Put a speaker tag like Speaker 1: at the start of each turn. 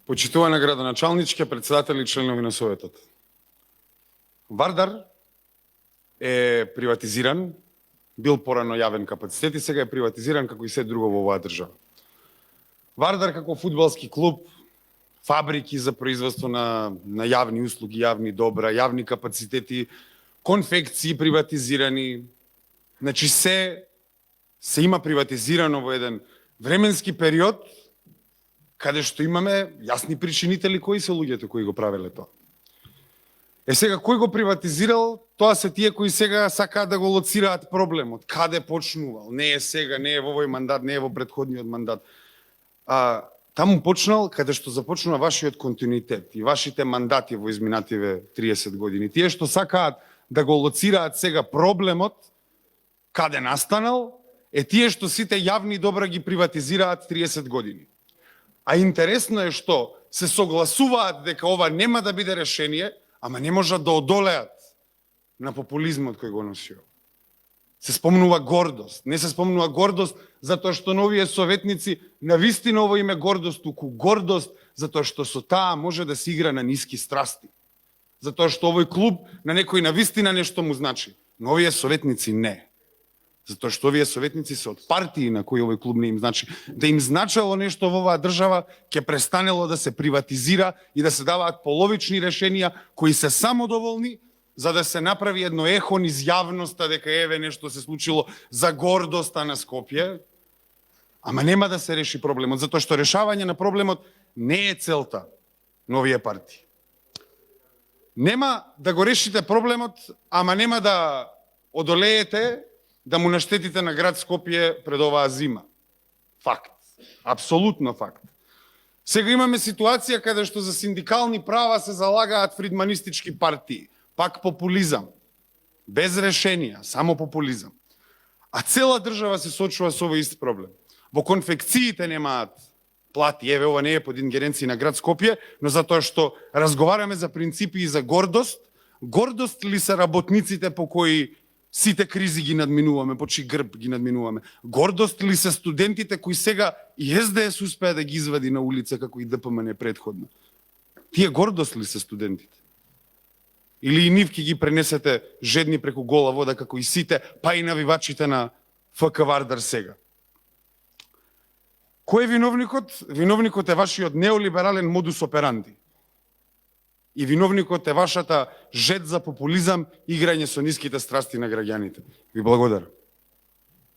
Speaker 1: Почитувана градоначалничке, председатели и членови на Советот. Вардар е приватизиран, бил порано јавен капацитет и сега е приватизиран како и се друго во оваа држава. Вардар како фудбалски клуб, фабрики за производство на јавни услуги, јавни добра, јавни капацитети, конфекции приватизирани. Значи се има приватизирано во еден временски период каде што имаме јасни причинители кои се луѓето кои го правеле тоа. Сега, кој го приватизирал, тоа се тие кои сега сакаат да го лоцираат проблемот. Каде почнувал? Не е сега, не е во овој мандат, не е во претходниот мандат. Таму почнал каде што започнува вашиот континуитет и вашите мандати во изминативе 30 години. Тие што сакаат да го лоцираат сега проблемот, каде настанал, е тие што сите јавни добра ги приватизираат 30 години. А интересно е што се согласуваат дека ова нема да биде решение, ама не можат да одолеат на популизмот кој го носио. Се спомнува гордост. Не се спомнува гордост затоа што новие советници навистина ово име гордост, туку гордост затоа што со таа може да се игра на ниски страсти. Затоа што овој клуб на некој навистина нешто му значи. Но овие советници не. Затоа што овие советници се од партии на кои овој клуб не им значи. Да им значело нешто во оваа држава, ќе престанело да се приватизира и да се даваат половични решенија кои се самодоволни, за да се направи едно ехо низ јавноста дека еве нешто се случило за гордоста на Скопје, ама нема да се реши проблемот, затоа што решавање на проблемот не е целта на овие партии. Нема да го решите проблемот, ама нема да одолеете да му наштетите на град Скопје пред оваа зима. Факт. Апсолутно факт. Сега имаме ситуација каде што за синдикални права се залагаат фридманистички партии. Пак популизам. Без решенија, само популизам. А цела држава се соочува со овој ист проблем. Во конфекциите немаат плати. Еве, ова не е под ингеренција на град Скопје, но затоа што разговараме за принципи и за гордост. Гордост ли се работниците по кои сите кризи ги надминуваме, по чиј грб ги надминуваме? Гордост ли се студентите кои сега и СДС успеа да ги извади на улица како и ДПМН предходно? Тие гордост ли се студентите? Или и нив ќе ги пренесете жедни преку гола вода како и сите, па и навивачите на ФК Вардар сега? Кој е виновникот? Виновникот е вашиот неолиберален модус операнди. И виновникот е вашата жед за популизам, играње со ниските страсти на граѓаните. Ви благодарам.